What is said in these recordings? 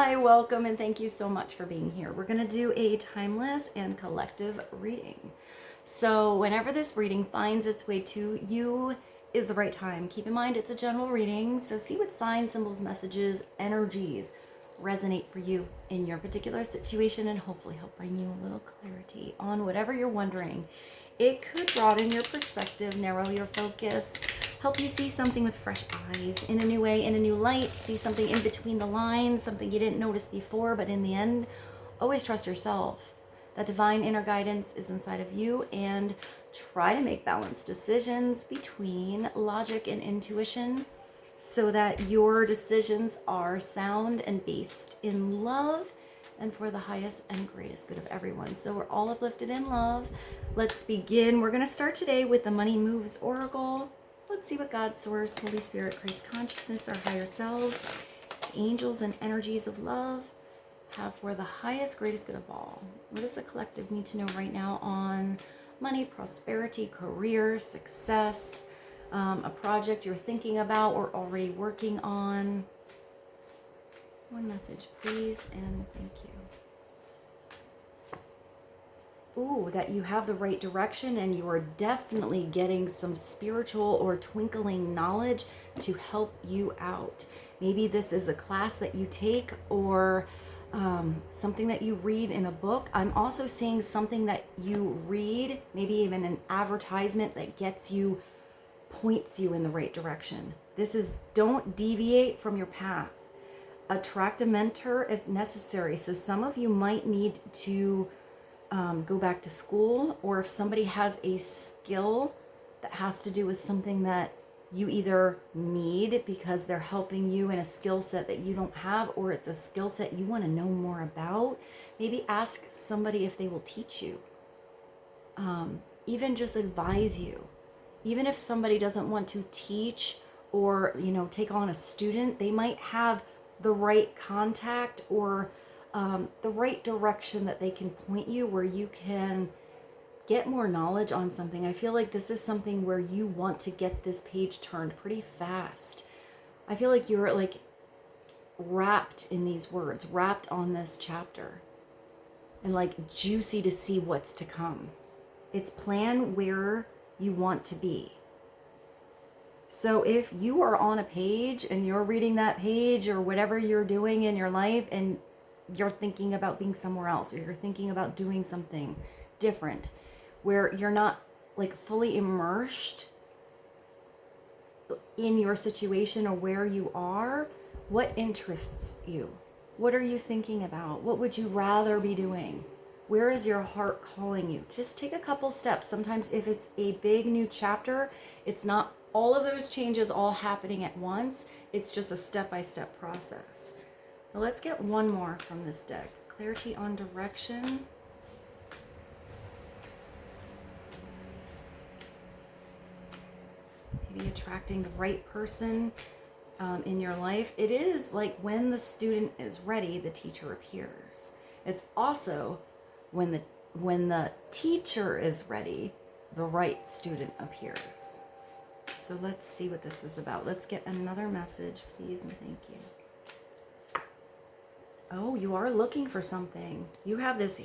Hi, welcome, and thank you so much for being here. We're going to do a timeless and collective reading. So whenever this reading finds its way to you is the right time. Keep in mind it's a general reading, so see what signs, symbols, messages, energies resonate for you in your particular situation and hopefully help bring you a little clarity on whatever you're wondering. It could broaden your perspective, narrow your focus, help you see something with fresh eyes in a new way, in a new light, see something in between the lines, something you didn't notice before, but in the end, always trust yourself. That divine inner guidance is inside of you, and try to make balanced decisions between logic and intuition so that your decisions are sound and based in love and for the highest and greatest good of everyone. So we're all uplifted in love. Let's begin. We're going to start today with the Money Moves Oracle. Let's see what God, Source, Holy Spirit, Christ Consciousness, our higher selves, angels and energies of love have for the highest, greatest good of all. What does the collective need to know right now on money, prosperity, career, success, a project you're thinking about or already working on? One message, please, and thank you. Ooh, that you have the right direction and you are definitely getting some spiritual or twinkling knowledge to help you out. Maybe this is a class that you take or something that you read in a book. I'm also seeing something that you read, maybe even an advertisement that gets you, points you in the right direction. This is, don't deviate from your path. Attract a mentor if necessary. So some of you might need to go back to school, or if somebody has a skill that has to do with something that you either need because they're helping you in a skill set that you don't have, or it's a skill set you want to know more about, maybe ask somebody if they will teach you. Even just advise you. Even if somebody doesn't want to teach or, take on a student, they might have the right contact or the right direction that they can point you where you can get more knowledge on something. I feel like this is something where you want to get this page turned pretty fast. I feel like you're like wrapped in these words, wrapped on this chapter, and like juicy to see what's to come. It's plan where you want to be. So if you are on a page and you're reading that page or whatever you're doing in your life and you're thinking about being somewhere else, or you're thinking about doing something different, where you're not like fully immersed in your situation or where you are, what interests you? What are you thinking about? What would you rather be doing? Where is your heart calling you? Just take a couple steps. Sometimes if it's a big new chapter, it's not all of those changes all happening at once. It's just a step-by-step process. Now let's get one more from this deck. Clarity on direction. Maybe attracting the right person in your life. It is like when the student is ready, the teacher appears. It's also when the teacher is ready, the right student appears. So let's see what this is about. Let's get another message, please, and thank you. Oh, you are looking for something. You have this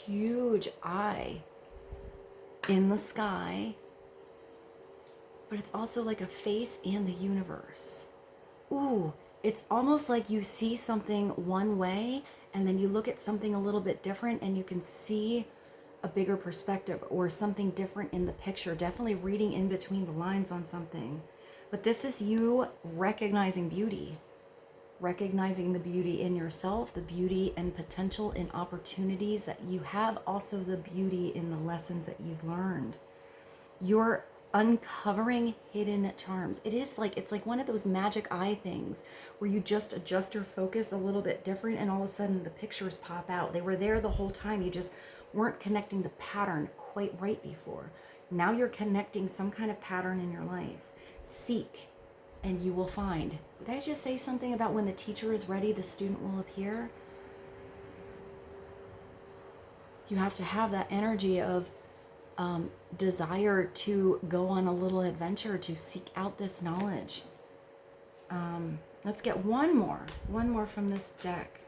huge eye in the sky, but it's also like a face in the universe. Ooh, it's almost like you see something one way and then you look at something a little bit different and you can see a bigger perspective or something different in the picture. Definitely reading in between the lines on something. But this is you recognizing beauty. Recognizing the beauty in yourself, the beauty and potential in opportunities that you have, also the beauty in the lessons that you've learned. You're uncovering hidden charms. It's like one of those magic eye things where you just adjust your focus a little bit different and all of a sudden the pictures pop out. They were there the whole time. You just weren't connecting the pattern quite right before. Now you're connecting some kind of pattern in your life. Seek and you will find. Did I just say something about when the teacher is ready, the student will appear? You have to have that energy of desire to go on a little adventure, to seek out this knowledge. Let's get one more from this deck.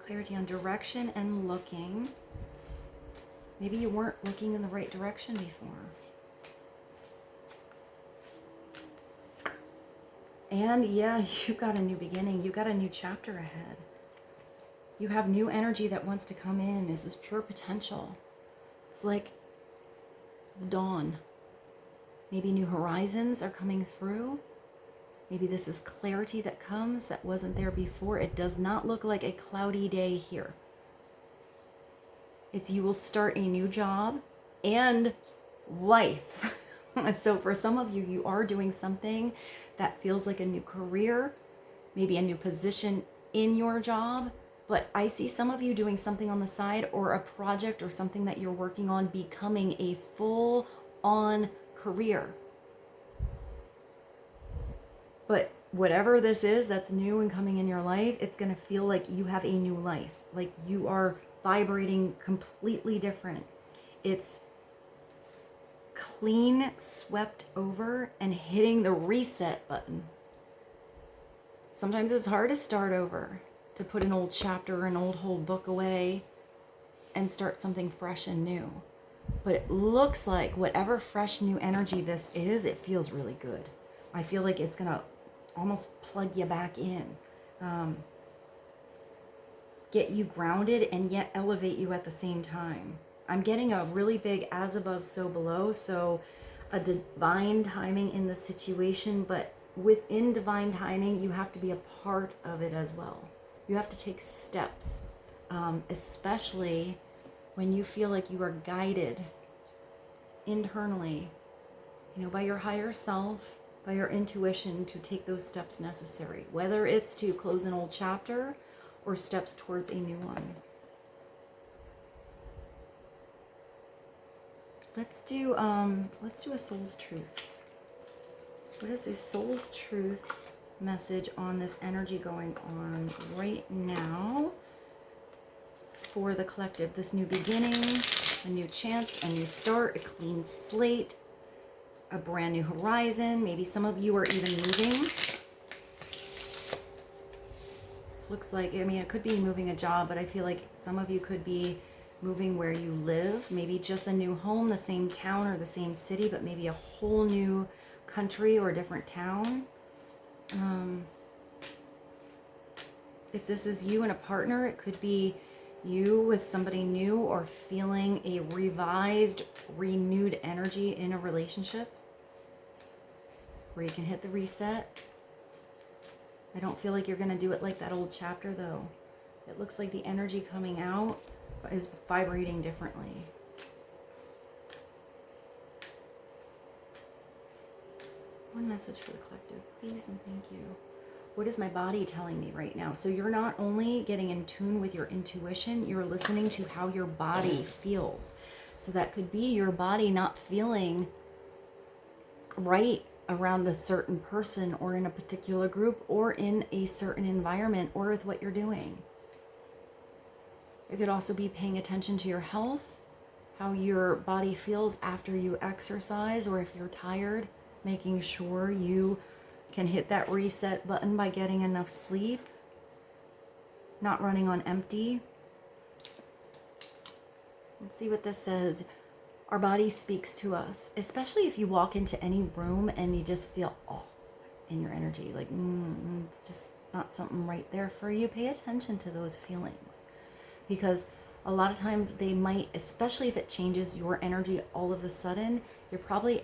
Clarity on direction and looking. Maybe you weren't looking in the right direction before. And yeah, you got a new beginning. You got a new chapter ahead. You have new energy that wants to come in. This is pure potential. It's like the dawn. Maybe new horizons are coming through. Maybe this is clarity that comes that wasn't there before. It does not look like a cloudy day here. It's you will start a new job and life. So for some of you, you are doing something that feels like a new career, maybe a new position in your job. But I see some of you doing something on the side, or a project or something that you're working on becoming a full-on career. But whatever this is that's new and coming in your life, it's going to feel like you have a new life. Like you are vibrating completely different. It's clean, swept over, and hitting the reset button. Sometimes it's hard to start over, to put an old chapter, an old whole book away and start something fresh and new. But it looks like whatever fresh new energy this is, it feels really good. I feel like it's going to almost plug you back in, get you grounded and yet elevate you at the same time. I'm getting a really big as above, so below. So a divine timing in the situation, but within divine timing, you have to be a part of it as well. You have to take steps, especially when you feel like you are guided internally, by your higher self, by your intuition, to take those steps necessary, whether it's to close an old chapter or steps towards a new one. Let's do a soul's truth. What is a soul's truth message on this energy going on right now for the collective? This new beginning, a new chance, a new start, a clean slate, a brand new horizon. Maybe some of you are even moving. This looks like, it could be moving a job, but I feel like some of you could be moving where you live. Maybe just a new home, the same town or the same city, but maybe a whole new country or a different town. If this is you and a partner, it could be you with somebody new, or feeling a revised, renewed energy in a relationship where you can hit the reset. I don't feel like you're going to do it like that old chapter, though. It looks like the energy coming out is vibrating differently. One message for the collective, please and thank you. What is my body telling me right now? So you're not only getting in tune with your intuition, you're listening to how your body feels. So that could be your body not feeling right around a certain person, or in a particular group, or in a certain environment, or with what you're doing. It could also be paying attention to your health, how your body feels after you exercise, or if you're tired, making sure you can hit that reset button by getting enough sleep, not running on empty. Let's see what this says. Our body speaks to us, especially if you walk into any room and you just feel awe in your energy, like it's just not something right there for you. Pay attention to those feelings, because a lot of times they might, especially if it changes your energy all of a sudden, you're probably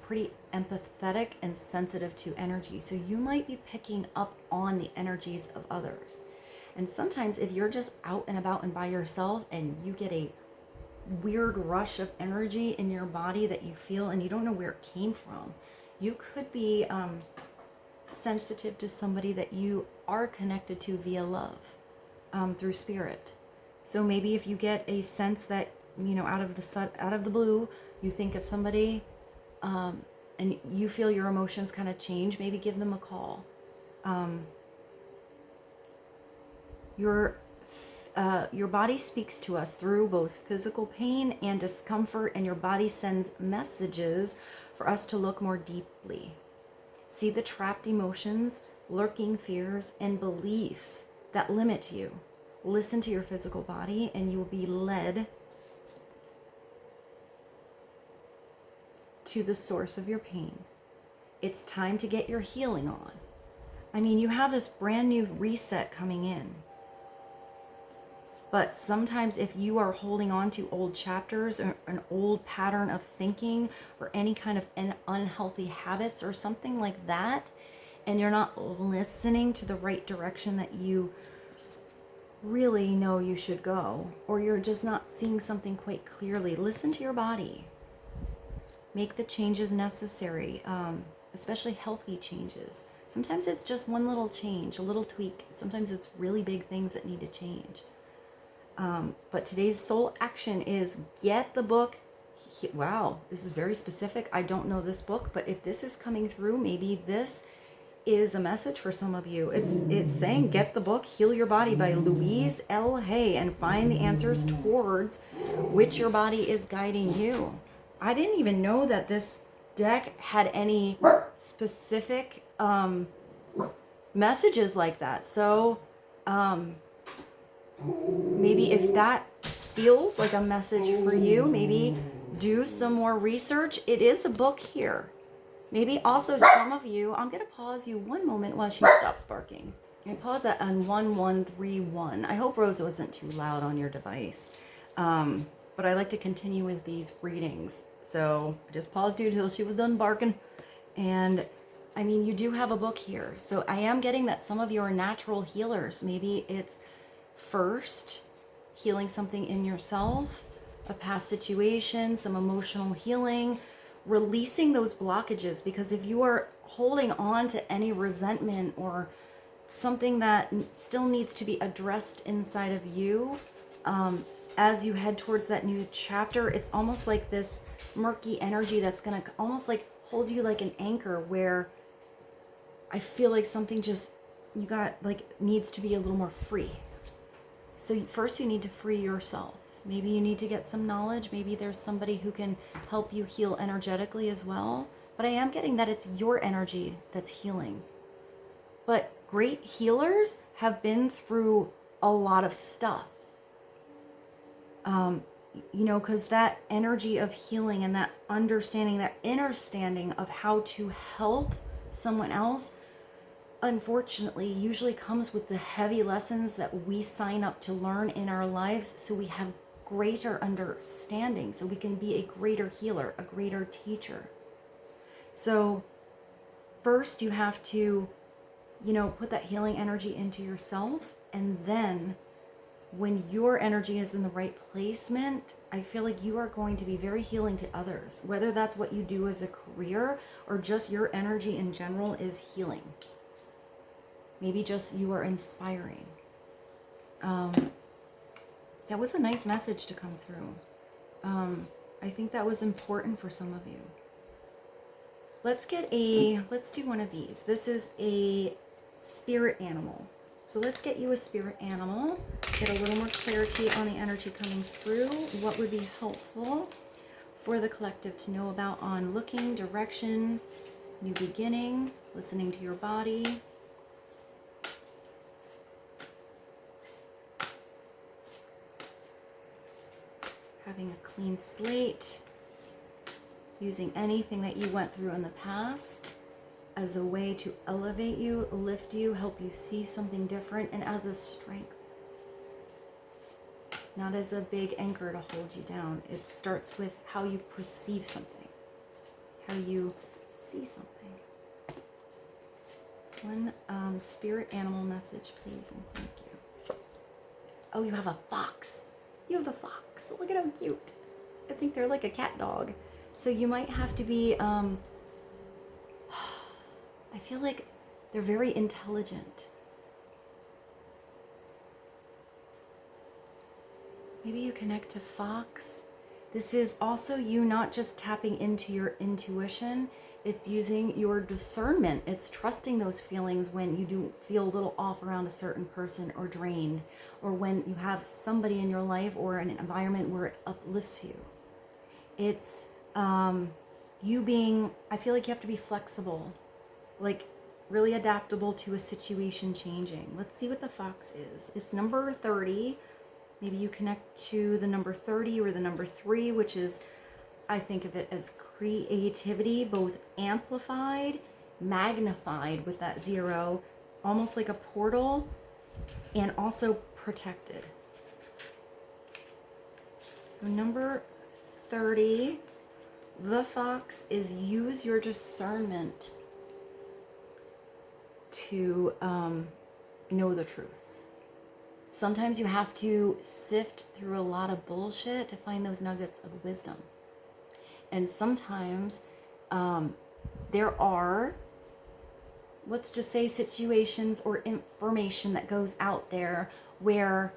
pretty empathetic and sensitive to energy. So you might be picking up on the energies of others. And sometimes if you're just out and about and by yourself and you get a weird rush of energy in your body that you feel and you don't know where it came from, you could be sensitive to somebody that you are connected to via love, through spirit. So maybe if you get a sense that, out of the blue, you think of somebody, and you feel your emotions kind of change, maybe give them a call. Your body speaks to us through both physical pain and discomfort, and your body sends messages for us to look more deeply. See the trapped emotions, lurking fears, and beliefs that limit you. Listen to your physical body, and you will be led to the source of your pain. It's time to get your healing on. I mean, you have this brand new reset coming in. But sometimes if you are holding on to old chapters or an old pattern of thinking or any kind of unhealthy habits or something like that, and you're not listening to the right direction that you really know you should go, or you're just not seeing something quite clearly, listen to your body. Make the changes necessary, especially healthy changes. Sometimes it's just one little change, a little tweak. Sometimes it's really big things that need to change. But today's soul action is get the book. Wow, this is very specific. I don't know this book, but if this is coming through, maybe this is a message for some of you. It's saying get the book, Heal Your Body by Louise L. Hay, and find the answers towards which your body is guiding you. I didn't even know that this deck had any specific messages like that. So maybe if that feels like a message for you, maybe do some more research. It is a book here. Maybe also some of you, I'm going to pause you one moment while she stops barking. I pause that on 1131. I hope Rosa wasn't too loud on your device. But I like to continue with these readings. So I just paused you until she was done barking. And I mean, you do have a book here. So I am getting that some of you are natural healers. Maybe it's first healing something in yourself, a past situation, some emotional healing, releasing those blockages. Because if you are holding on to any resentment or something that still needs to be addressed inside of you, as you head towards that new chapter, it's almost like this murky energy that's going to almost like hold you like an anchor, where I feel like something just, you got like, needs to be a little more free. So first you need to free yourself. Maybe you need to get some knowledge. Maybe there's somebody who can help you heal energetically as well. But I am getting that it's your energy that's healing. But great healers have been through a lot of stuff. You know, because that energy of healing and that understanding, that understanding of how to help someone else, unfortunately, usually comes with the heavy lessons that we sign up to learn in our lives, so we have greater understanding, so we can be a greater healer, a greater teacher. So first you have to, you know, put that healing energy into yourself, and then when your energy is in the right placement, I feel like you are going to be very healing to others, whether that's what you do as a career or just your energy in general is healing. Maybe just you are inspiring. That was a nice message to come through. I think that was important for some of you. Let's do one of these. This is a spirit animal. So let's get you a spirit animal, get a little more clarity on the energy coming through. What would be helpful for the collective to know about on looking, direction, new beginning, listening to your body. Having a clean slate, using anything that you went through in the past as a way to elevate you, lift you, help you see something different, and as a strength. Not as a big anchor to hold you down. It starts with how you perceive something, how you see something. One spirit animal message, please, and thank you. Oh, you have a fox. You have a fox. Look at how cute. I think they're like a cat dog. So you might have to be, I feel like they're very intelligent. Maybe you connect to fox. This is also you not just tapping into your intuition, it's using your discernment. It's trusting those feelings when you do feel a little off around a certain person or drained, or when you have somebody in your life or an environment where it uplifts you. It's you being, I feel like you have to be flexible. like really adaptable to a situation changing. Let's see what the fox is. It's number 30. Maybe you connect to the number 30 or the number 3, which is, I think of it as creativity, both amplified, magnified with that 0, almost like a portal, and also protected. So number 30, the fox is use your discernment to know the truth. Sometimes you have to sift through a lot of bullshit to find those nuggets of wisdom. And sometimes there are, let's just say, situations or information that goes out there where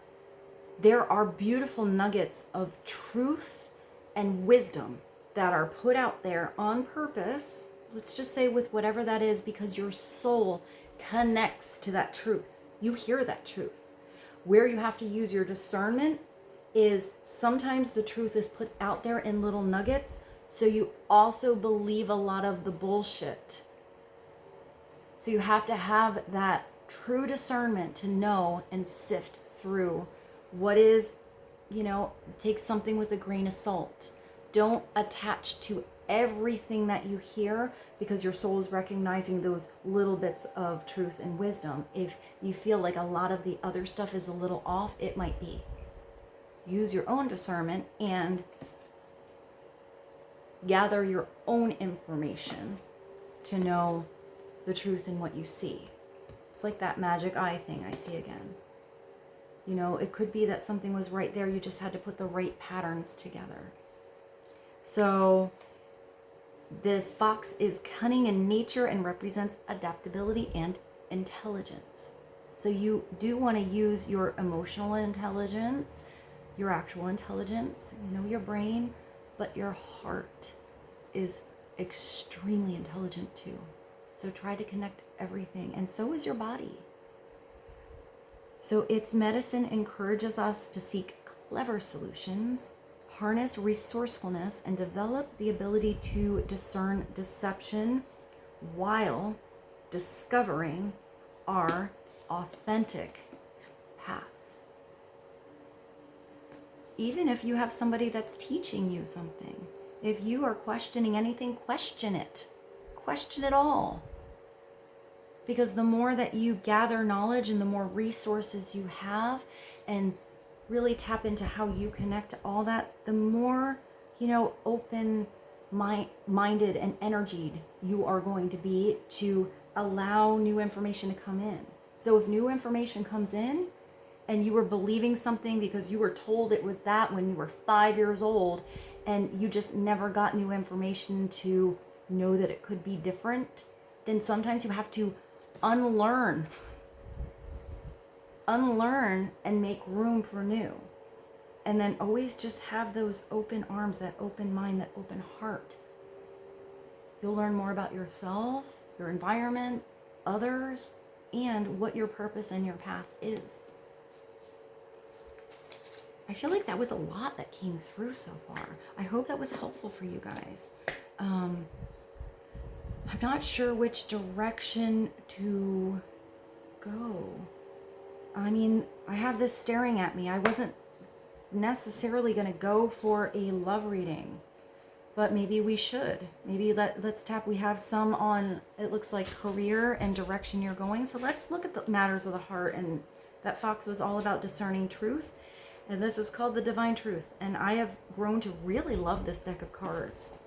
there are beautiful nuggets of truth and wisdom that are put out there on purpose, let's just say with whatever that is, because your soul connects to that truth. You hear that truth. Where you have to use your discernment is sometimes the truth is put out there in little nuggets, so you also believe a lot of the bullshit. So you have to have that true discernment to know and sift through what is, take something with a grain of salt. Don't attach to everything that you hear, because your soul is recognizing those little bits of truth and wisdom. If you feel like a lot of the other stuff is a little off, it might be. Use your own discernment and gather your own information to know the truth in what you see. It's like that magic eye thing I see again. It could be that something was right there, you just had to put the right patterns together. So the fox is cunning in nature and represents adaptability and intelligence. So you do want to use your emotional intelligence, your actual intelligence, your brain, but your heart is extremely intelligent too. So try to connect everything, and so is your body. So its medicine encourages us to seek clever solutions, harness resourcefulness, and develop the ability to discern deception while discovering our authentic path. Even if you have somebody that's teaching you something, if you are questioning anything, question it. Question it all. Because the more that you gather knowledge and the more resources you have, and really tap into how you connect to all that, the more, open-minded and energied you are going to be to allow new information to come in. So if new information comes in and you were believing something because you were told it was that when you were 5 years old, and you just never got new information to know that it could be different, then sometimes you have to unlearn and make room for new. And then always just have those open arms, that open mind, that open heart. You'll learn more about yourself, your environment, others, and what your purpose and your path is. I feel like that was a lot that came through so far. I hope that was helpful for you guys. I'm not sure which direction to go. I have this staring at me. I wasn't necessarily going to go for a love reading, but maybe we should. Maybe let's tap. We have some on, it looks like career and direction you're going. So let's look at the matters of the heart. And that fox was all about discerning truth. And this is called the Divine Truth. And I have grown to really love this deck of cards.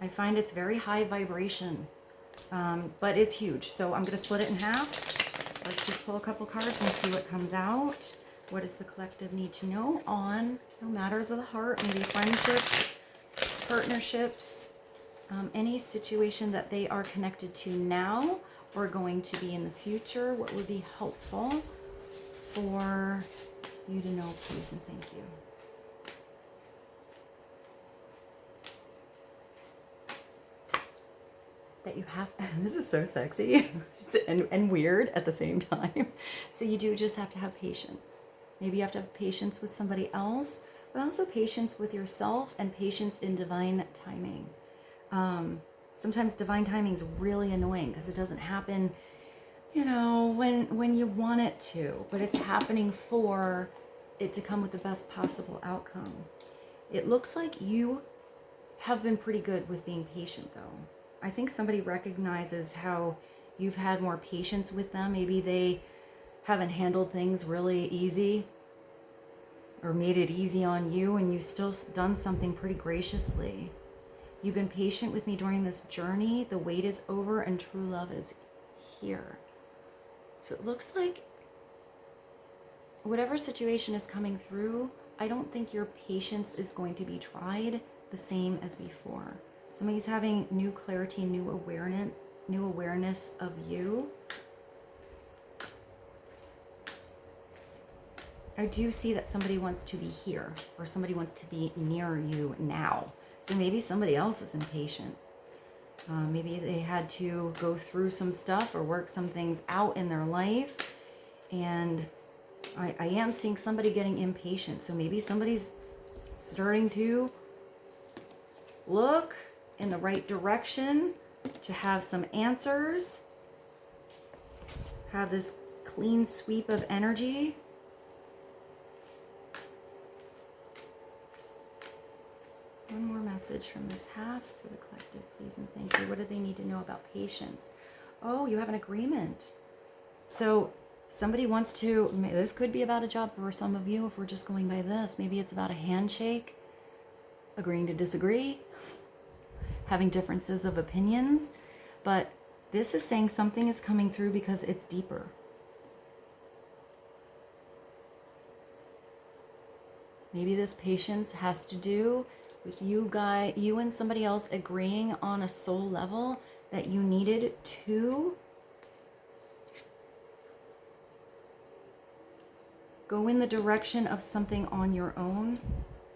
I find it's very high vibration, but it's huge. So I'm going to split it in half. Let's just pull a couple cards and see what comes out. What does the collective need to know on matters of the heart? Maybe friendships, partnerships, any situation that they are connected to now or going to be in the future. What would be helpful for you to know, please, and thank you. That you have, this is so sexy and weird at the same time. So you do just have to have patience. Maybe you have to have patience with somebody else, but also patience with yourself and patience in divine timing. Sometimes divine timing is really annoying because it doesn't happen, you know, when you want it to, but it's happening for it to come with the best possible outcome. It looks like you have been pretty good with being patient, though. I think somebody recognizes how you've had more patience with them. Maybe they haven't handled things really easy or made it easy on you, and you've still done something pretty graciously. You've been patient with me during this journey. The wait is over and true love is here. So it looks like whatever situation is coming through, I don't think your patience is going to be tried the same as before. Somebody's having new clarity, new awareness of you. I do see that somebody wants to be here, or somebody wants to be near you now. So maybe somebody else is impatient. Maybe they had to go through some stuff or work some things out in their life. And I am seeing somebody getting impatient. So maybe somebody's starting to look in the right direction to have some answers. Have this clean sweep of energy. One more message from this half for the collective, please and thank you. What do they need to know about patience? Oh, you have an agreement. So somebody wants to, this could be about a job for some of you if we're just going by this. Maybe it's about a handshake, agreeing to disagree, having differences of opinions. But this is saying something is coming through because it's deeper. Maybe this patience has to do with you and somebody else agreeing on a soul level that you needed to go in the direction of something on your own.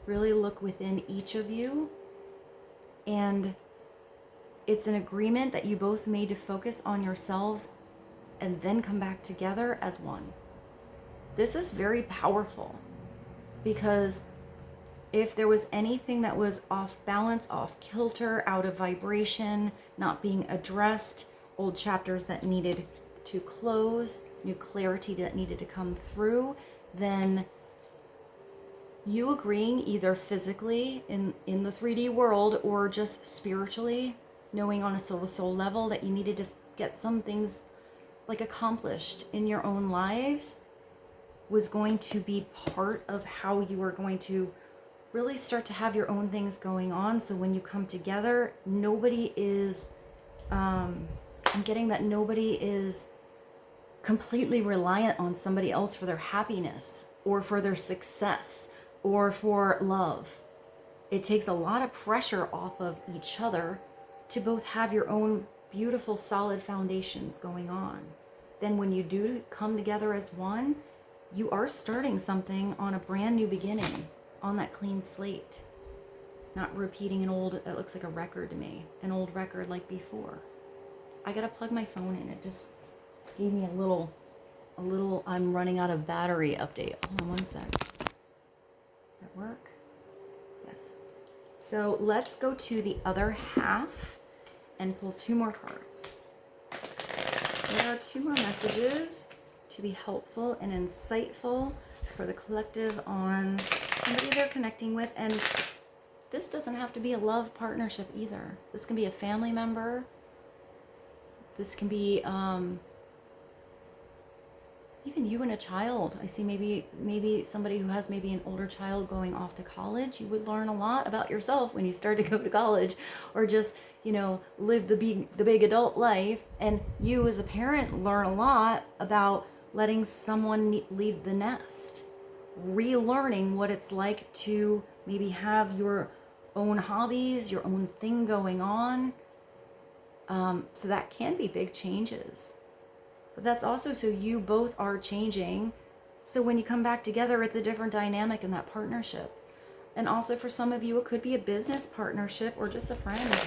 Really look within each of you. And it's an agreement that you both made to focus on yourselves and then come back together as one. This is very powerful because if there was anything that was off balance, off kilter, out of vibration, not being addressed, old chapters that needed to close, new clarity that needed to come through, then you agreeing either physically in the 3D world or just spiritually, knowing on a soul level that you needed to get some things like accomplished in your own lives was going to be part of how you were going to really start to have your own things going on. So when you come together, nobody is, I'm getting that nobody is completely reliant on somebody else for their happiness or for their success or for love. It takes a lot of pressure off of each other to both have your own beautiful, solid foundations going on. Then when you do come together as one, you are starting something on a brand new beginning, on that clean slate. Not repeating an old, it looks like a record to me, an old record like before. I gotta plug my phone in. It just gave me a little I'm running out of battery update. Hold on one sec. That work? Yes. So let's go to the other half and pull 2 more cards. There are 2 more messages to be helpful and insightful for the collective on somebody they're connecting with. And this doesn't have to be a love partnership either. This can be a family member. This can be even you and a child. I see maybe somebody who has maybe an older child going off to college. You would learn a lot about yourself when you start to go to college, or just, you know, live the big adult life. And you as a parent learn a lot about letting someone leave the nest, relearning what it's like to maybe have your own hobbies, your own thing going on. So that can be big changes. But that's also so you both are changing. So when you come back together, it's a different dynamic in that partnership. And also for some of you, it could be a business partnership or just a friend.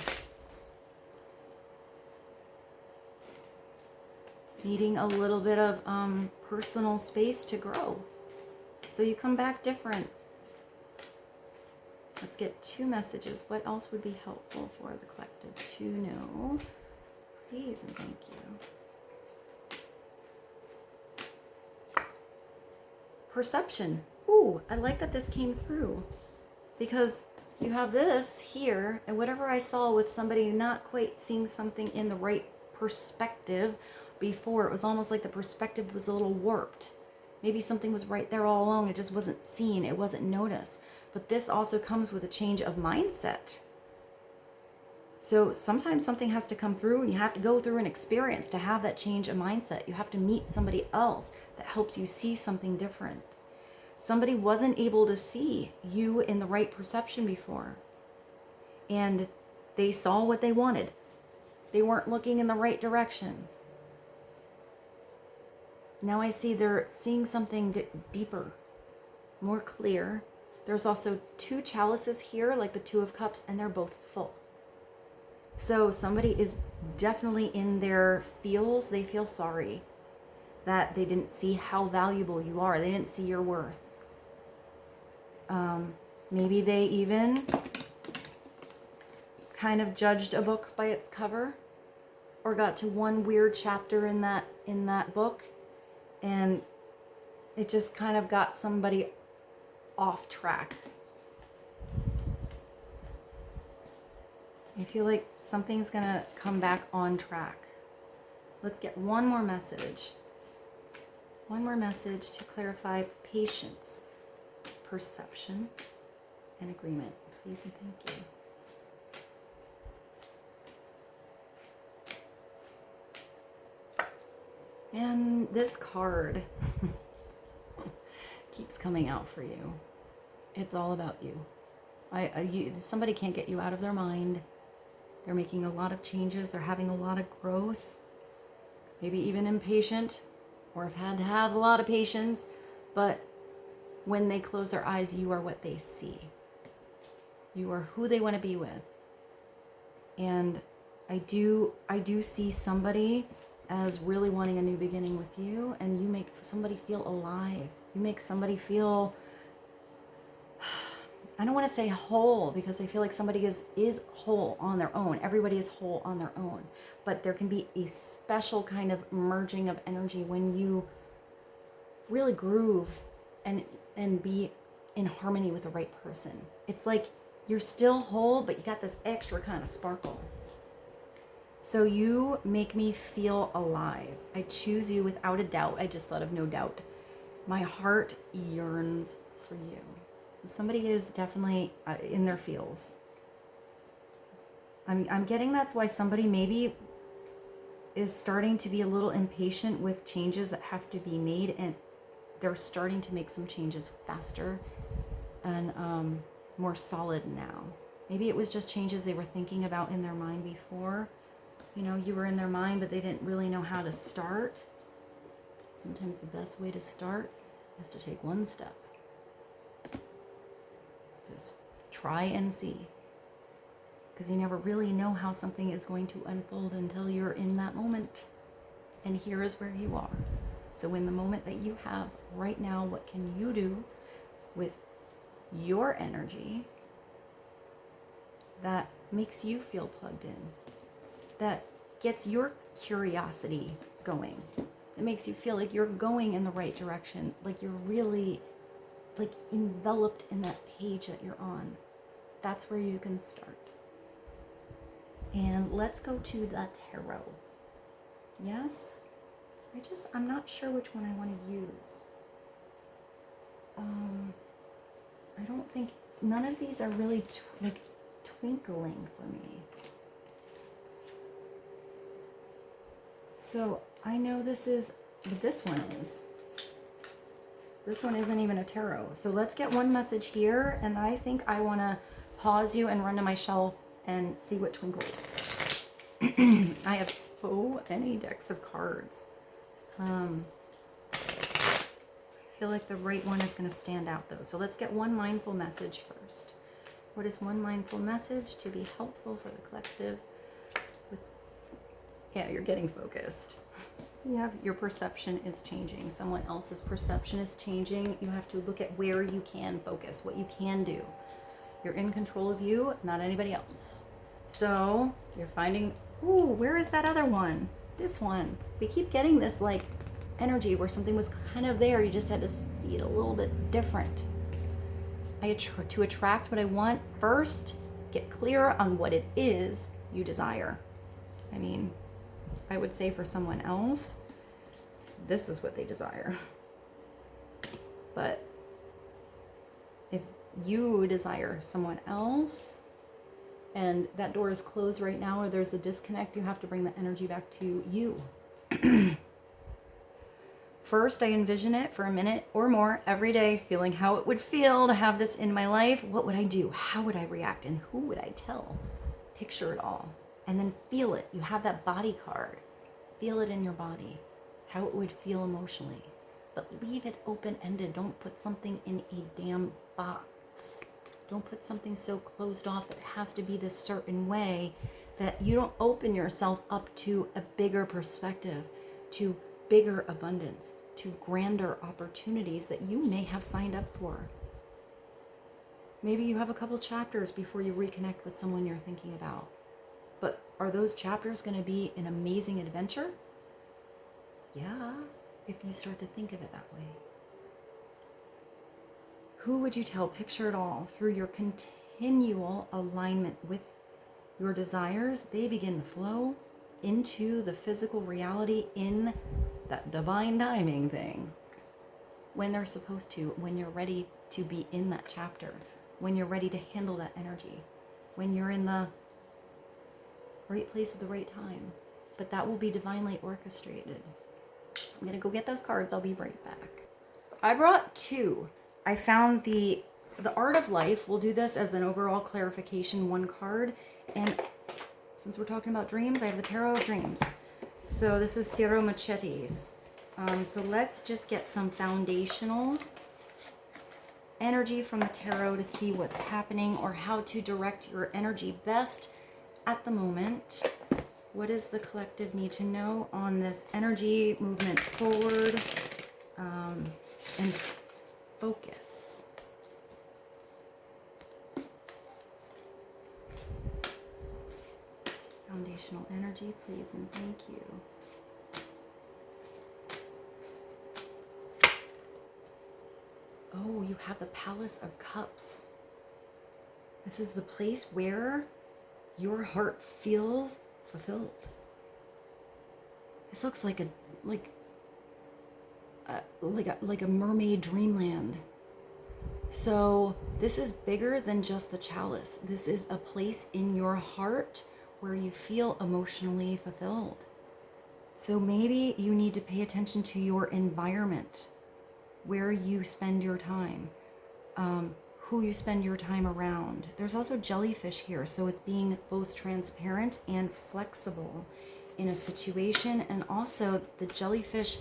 Needing a little bit of personal space to grow. So you come back different. Let's get 2 messages. What else would be helpful for the collective to know? Please and thank you. Perception. Ooh, I like that this came through, because you have this here, and whatever I saw with somebody not quite seeing something in the right perspective before, it was almost like the perspective was a little warped. Maybe something was right there all along, it just wasn't seen, it wasn't noticed. But this also comes with a change of mindset. So sometimes something has to come through, and you have to go through an experience to have that change of mindset. You have to meet somebody else that helps you see something different. Somebody wasn't able to see you in the right perception before, and they saw what they wanted. They weren't looking in the right direction. Now I see they're seeing something deeper, more clear. There's also 2 chalices here, like the 2 of Cups, and they're both full. So somebody is definitely in their feels. They feel sorry that they didn't see how valuable you are. They didn't see your worth. Maybe they even kind of judged a book by its cover, or got to one weird chapter in that book, and it just kind of got somebody off track. I feel like something's gonna come back on track. Let's get one more message. One more message to clarify patience, perception, and agreement. Please and thank you. And this card keeps coming out for you. It's all about you. Somebody can't get you out of their mind. They're making a lot of changes. They're having a lot of growth. Maybe even impatient, or have had to have a lot of patience. But when they close their eyes, you are what they see. You are who they want to be with. And I do see somebody as really wanting a new beginning with you, and you make somebody feel alive. You make somebody feel, I don't want to say whole, because I feel like somebody is whole on their own. Everybody is whole on their own. But there can be a special kind of merging of energy when you really groove and be in harmony with the right person. It's like you're still whole, but you got this extra kind of sparkle. So you make me feel alive. I choose you without a doubt. I just thought of no doubt. My heart yearns for you. So somebody is definitely in their feels. I'm getting that's why somebody maybe is starting to be a little impatient with changes that have to be made, and they're starting to make some changes faster and more solid now. Maybe it was just changes they were thinking about in their mind before. You know, you were in their mind, but they didn't really know how to start. Sometimes the best way to start is to take one step. Just try and see. Because you never really know how something is going to unfold until you're in that moment. And here is where you are. So in the moment that you have right now, what can you do with your energy that makes you feel plugged in? That gets your curiosity going. It makes you feel like you're going in the right direction, like you're really like enveloped in that page that you're on. That's where you can start. And let's go to the tarot. Yes? I'm not sure which one I want to use. I don't think, none of these are really twinkling for me. So I know this is, but this one is. This one isn't even a tarot. So let's get one message here, and I think I want to pause you and run to my shelf and see what twinkles. I have so many decks of cards. I feel like the right one is going to stand out though. So let's get one mindful message first. What is one mindful message to be helpful for the collective? Yeah, you're getting focused. Your perception is changing. Someone else's perception is changing. You have to look at where you can focus, what you can do. You're in control of you, not anybody else. So you're finding, ooh, where is that other one? This one. We keep getting this like energy where something was kind of there. You just had to see it a little bit different. To attract what I want, first, get clear on what it is you desire. I mean, I would say for someone else, this is what they desire. But if you desire someone else and that door is closed right now or there's a disconnect, you have to bring the energy back to you. First, I envision it for a minute or more every day, feeling how it would feel to have this in my life. What would I do? How would I react? And who would I tell? Picture it all. And then feel it. You have that body card. Feel it in your body, how it would feel emotionally. But leave it open-ended. Don't put something in a damn box. Don't put something so closed off that it has to be this certain way that you don't open yourself up to a bigger perspective, to bigger abundance, to grander opportunities that you may have signed up for. Maybe you have a couple chapters before you reconnect with someone you're thinking about. But are those chapters going to be an amazing adventure? Yeah, if you start to think of it that way. Who would you tell? Picture it all. Through your continual alignment with your desires, they begin to flow into the physical reality in that divine timing thing. When they're supposed to, when you're ready to be in that chapter, when you're ready to handle that energy, when you're in the right place at the right time. But that will be divinely orchestrated. I'm gonna go get those cards. I'll be right back. I brought two. I found the Art of Life. We'll do this as an overall clarification, one card. And since we're talking about dreams, I have the Tarot of Dreams. So this is Ciro Machetes. So let's just get some foundational energy from the tarot to see what's happening or how to direct your energy best at the moment. What does the collective need to know on this energy movement forward and focus? Foundational energy, please and thank you. Oh, you have the Palace of Cups. This is the place where your heart feels fulfilled. This looks like a mermaid dreamland. So this is bigger than just the chalice. This is a place in your heart where you feel emotionally fulfilled. So maybe you need to pay attention to your environment, where you spend your time, who you spend your time around. There's also jellyfish here, so it's being both transparent and flexible in a situation. And also the jellyfish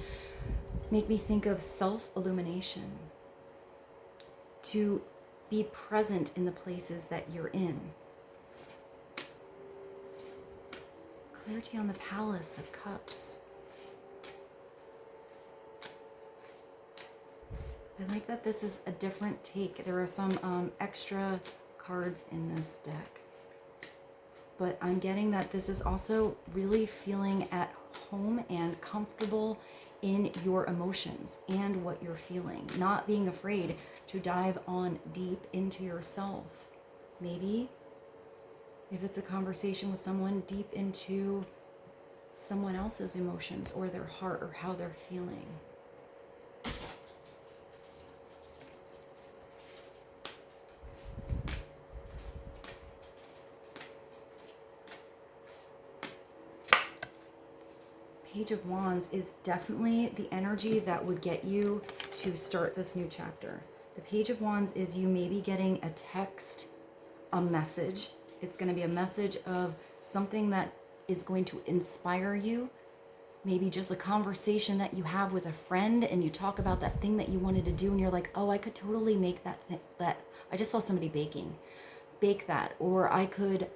make me think of self-illumination, to be present in the places that you're in. Clarity on the Palace of Cups. I like that this is a different take. There are some extra cards in this deck. But I'm getting that this is also really feeling at home and comfortable in your emotions and what you're feeling. Not being afraid to dive on deep into yourself. Maybe if it's a conversation with someone, deep into someone else's emotions or their heart or how they're feeling. Page of Wands is definitely the energy that would get you to start this new chapter. The Page of Wands is you maybe getting a text, a message. It's going to be a message of something that is going to inspire you. Maybe just a conversation that you have with a friend and you talk about that thing that you wanted to do and you're like, oh, I could totally make that I just saw somebody bake that, or I could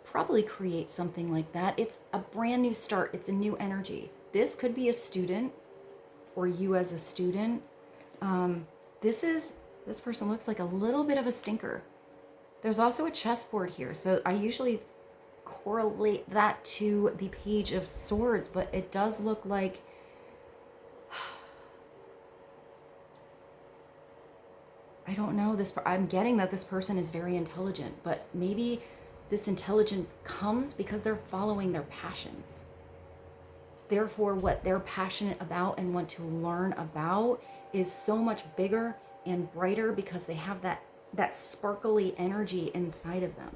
probably create something like that. It's a brand new start. It's a new energy. This could be a student or you as a student. This is This person looks like a little bit of a stinker. There's also a chessboard here, so I usually correlate that to the Page of Swords, but it does look like I don't know, I'm getting that this person is very intelligent, but maybe this intelligence comes because they're following their passions. Therefore, what they're passionate about and want to learn about is so much bigger and brighter because they have that sparkly energy inside of them.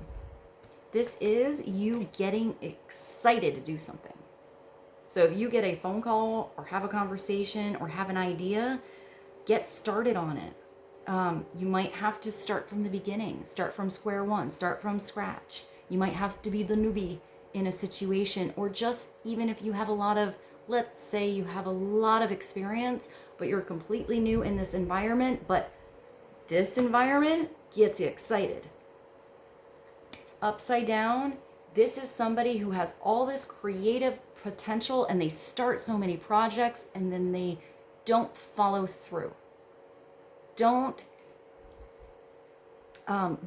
This is you getting excited to do something. So if you get a phone call or have a conversation or have an idea, get started on it. You might have to start from the beginning, start from square one, start from scratch. You might have to be the newbie in a situation, or just even if you have a lot of, let's say you have a lot of experience, but you're completely new in this environment, but this environment gets you excited. Upside down, this is somebody who has all this creative potential and they start so many projects and then they don't follow through. Don't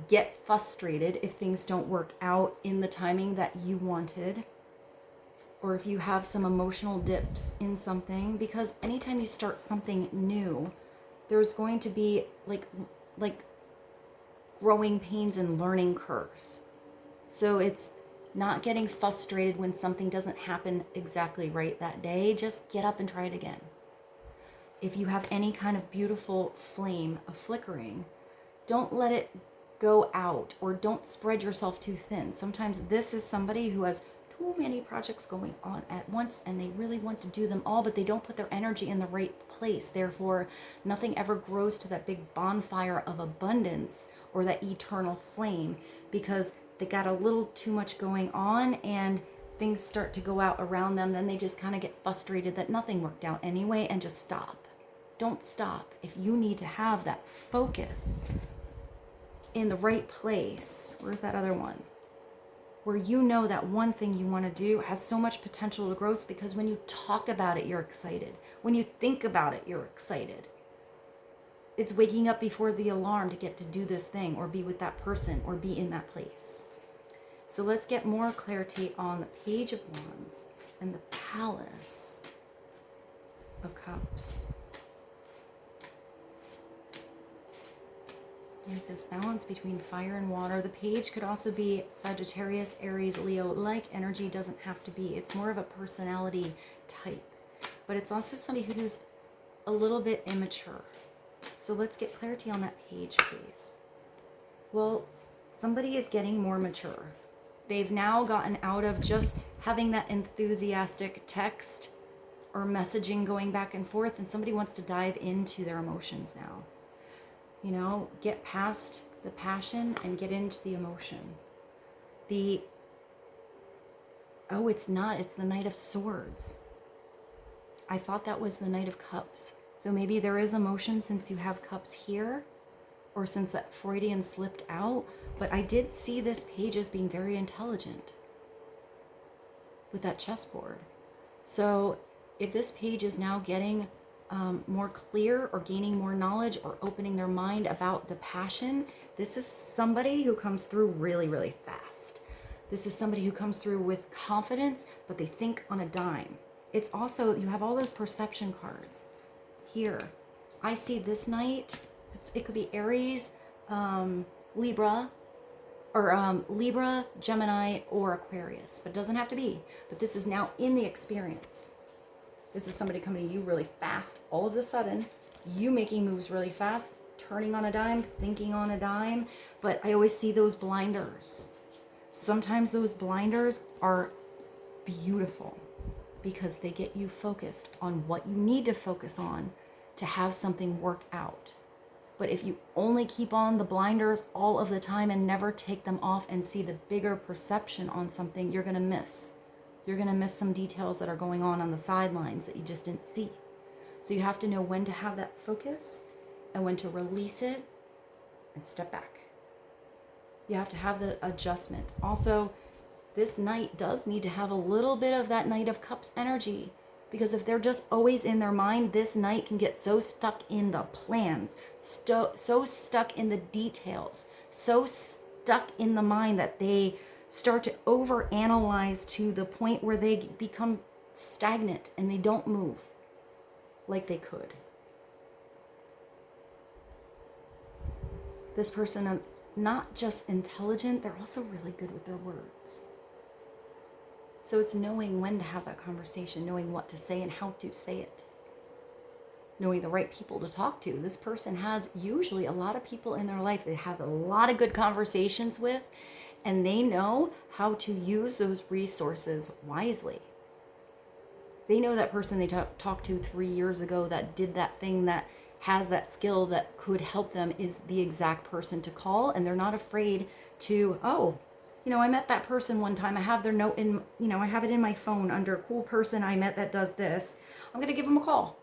get frustrated if things don't work out in the timing that you wanted, or if you have some emotional dips in something, because anytime you start something new, there's going to be like growing pains and learning curves. So it's not getting frustrated when something doesn't happen exactly right that day. Just get up and try it again. If you have any kind of beautiful flame of flickering, don't let it go out, or don't spread yourself too thin. Sometimes this is somebody who has too many projects going on at once and they really want to do them all, but they don't put their energy in the right place. Therefore, nothing ever grows to that big bonfire of abundance or that eternal flame, because they got a little too much going on and things start to go out around them. Then they just kind of get frustrated that nothing worked out anyway and just stop. Don't stop. If you need to have that focus in the right place, where's that other one? Where you know that one thing you want to do has so much potential to growth, because when you talk about it, you're excited. When you think about it, you're excited. It's waking up before the alarm to get to do this thing or be with that person or be in that place. So let's get more clarity on the Page of Wands and the Palace of Cups. Like this balance between fire and water. The page could also be Sagittarius, Aries, Leo. Like energy doesn't have to be. It's more of a personality type. But it's also somebody who's a little bit immature. So let's get clarity on that page, please. Well, somebody is getting more mature. They've now gotten out of just having that enthusiastic text or messaging going back and forth, and somebody wants to dive into their emotions now. You know, get past the passion and get into the emotion. It's not. It's the Knight of Swords. I thought that was the Knight of Cups. So maybe there is emotion since you have cups here, or since that Freudian slipped out. But I did see this page as being very intelligent with that chessboard. So if this page is now getting more clear or gaining more knowledge or opening their mind about the passion, this is somebody who comes through really, really fast. This is somebody who comes through with confidence, but they think on a dime. It's also, you have all those perception cards here. I see this Knight, it could be Aries, Libra, or Libra, Gemini, or Aquarius, but it doesn't have to be. But this is now in the experience. This is somebody coming to you really fast. All of a sudden, you making moves really fast, turning on a dime, thinking on a dime. But I always see those blinders. Sometimes those blinders are beautiful because they get you focused on what you need to focus on to have something work out. But if you only keep on the blinders all of the time and never take them off and see the bigger perception on something, you're going to miss. You're going to miss some details that are going on the sidelines that you just didn't see. So you have to know when to have that focus and when to release it and step back. You have to have the adjustment. Also, this Knight does need to have a little bit of that Knight of Cups energy, Because if they're just always in their mind, this night can get so stuck in the plans, so stuck in the details, so stuck in the mind that they start to overanalyze to the point where they become stagnant and they don't move like they could. This person is not just intelligent, they're also really good with their words. So it's knowing when to have that conversation, knowing what to say and how to say it. Knowing the right people to talk to. This person has usually a lot of people in their life they have a lot of good conversations with, and they know how to use those resources wisely. They know that person they talked to 3 years ago that did that thing, that has that skill that could help them, is the exact person to call, and they're not afraid to, oh, I met that person one time. I have their note in, I have it in my phone under cool person I met that does this. I'm going to give them a call.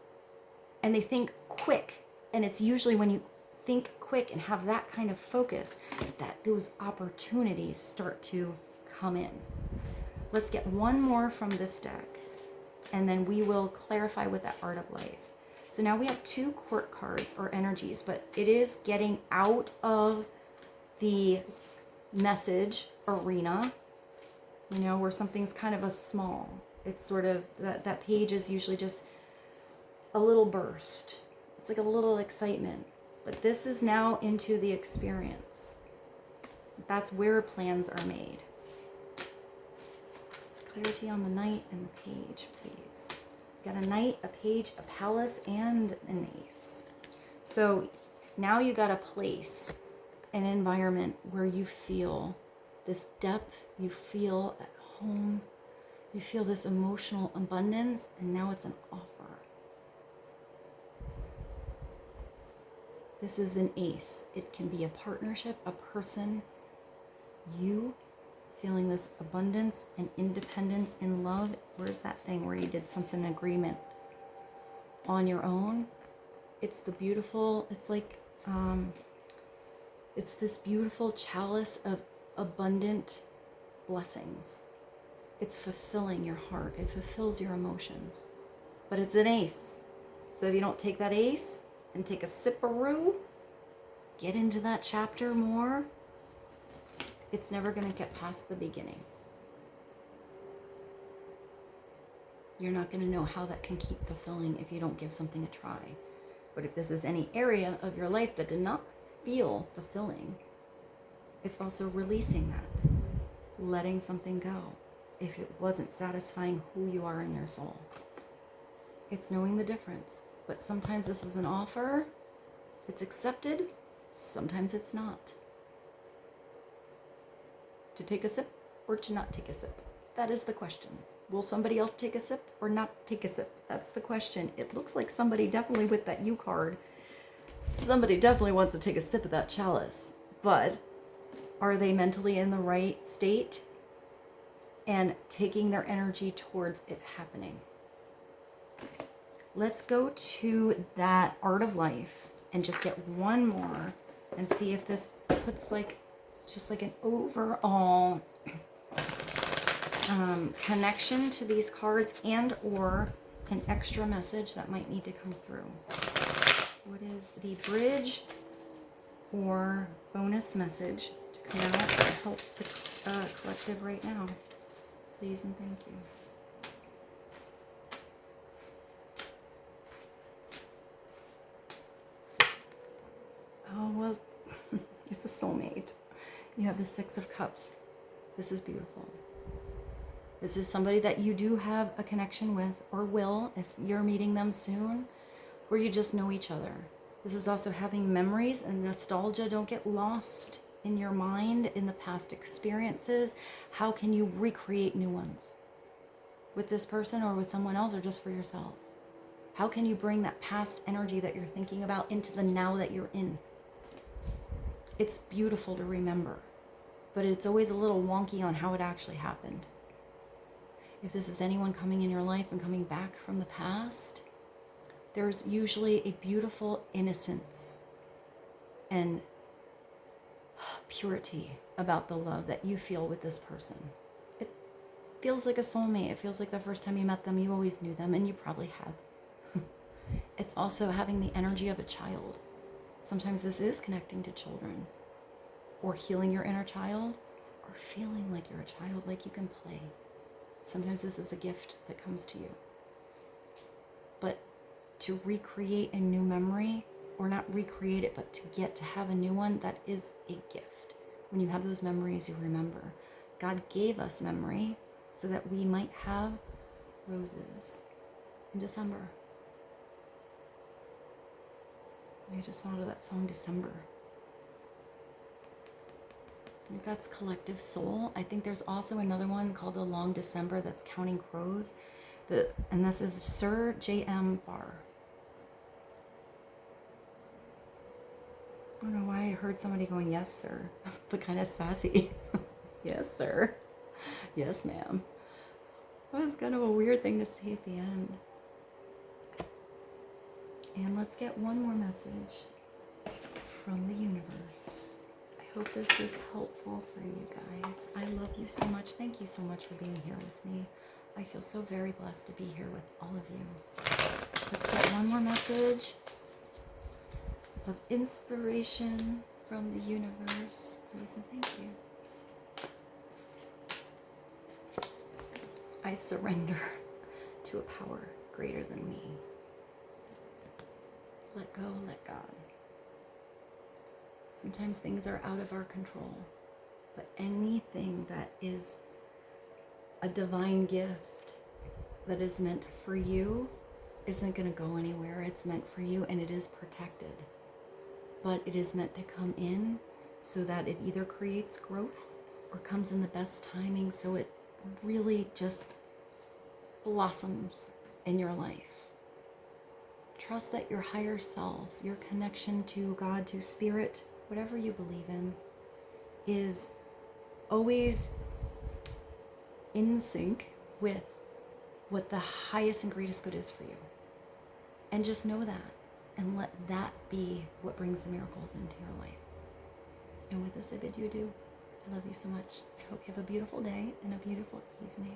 And they think quick. And it's usually when you think quick and have that kind of focus that those opportunities start to come in. Let's get one more from this deck, and then we will clarify with that Art of Life. So now we have 2 court cards or energies, but it is getting out of the message arena, where something's kind of a small. It's sort of, that page is usually just a little burst. It's like a little excitement. But this is now into the experience. That's where plans are made. Clarity on the Knight and the Page, please. Got a Knight, a Page, a Palace, and an Ace. So now you got a place, an environment where you feel this depth, you feel at home, you feel this emotional abundance, and now it's an offer. This is an Ace. It can be a partnership, a person, you feeling this abundance and independence in love. Where's that thing where you did something, agreement on your own? It's the beautiful, it's like, it's this beautiful chalice of abundant blessings. It's fulfilling your heart. It fulfills your emotions. But it's an Ace. So if you don't take that Ace and take a sip-a-roo, get into that chapter more, it's never going to get past the beginning. You're not going to know how that can keep fulfilling if you don't give something a try. But if this is any area of your life that did not feel fulfilling, it's also releasing that, letting something go if it wasn't satisfying who you are in your soul. It's knowing the difference. But sometimes this is an offer, it's accepted, sometimes it's not. To take a sip or to not take a sip? That is the question. Will somebody else take a sip or not take a sip? That's the question. It looks like somebody definitely with that U card, somebody definitely wants to take a sip of that chalice. But are they mentally in the right state and taking their energy towards it happening? Let's go to that Art of Life and just get one more and see if this puts just like an overall connection to these cards, and or an extra message that might need to come through. What is the bridge or bonus message to come out to help the collective right now? Please and thank you. Oh, well, it's a soulmate. You have the Six of Cups. This is beautiful. This is somebody that you do have a connection with, or will, if you're meeting them soon, where you just know each other. This is also having memories and nostalgia. Don't get lost in your mind in the past experiences. How can you recreate new ones? With this person or with someone else, or just for yourself? How can you bring that past energy that you're thinking about into the now that you're in? It's beautiful to remember, but it's always a little wonky on how it actually happened. If this is anyone coming in your life and coming back from the past, there's usually a beautiful innocence and purity about the love that you feel with this person. feels like a soulmate. It feels like the first time you met them, you always knew them, and you probably have. It's also having the energy of a child. Sometimes this is connecting to children, or healing your inner child, or feeling like you're a child, like you can play. Sometimes this is a gift that comes to you. But to recreate a new memory, or not recreate it, but to get to have a new one, that is a gift. When you have those memories, you remember. God gave us memory so that we might have roses in December. I just thought of that song, December. I think that's collective soul. I think there's also another one called The Long December that's counting crows. And this is Sir J.M. Barr. I don't know why I heard somebody going, yes, sir, but kind of sassy. Yes, sir. Yes, ma'am. That was kind of a weird thing to say at the end. And let's get one more message from the universe. I hope this is helpful for you guys. I love you so much. Thank you so much for being here with me. I feel so very blessed to be here with all of you. Let's get one more message of inspiration from the universe. Please and thank you. I surrender to a power greater than me. Let go, let God. Sometimes things are out of our control, but anything that is a divine gift that is meant for you isn't going to go anywhere. It's meant for you, and it is protected. But it is meant to come in so that it either creates growth or comes in the best timing, so it really just blossoms in your life. Trust that your higher self, your connection to God, to spirit, whatever you believe in, is always in sync with what the highest and greatest good is for you. And just know that, and let that be what brings the miracles into your life. And with this, I bid you adieu. I love you so much. I hope you have a beautiful day and a beautiful evening.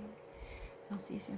I'll see you soon.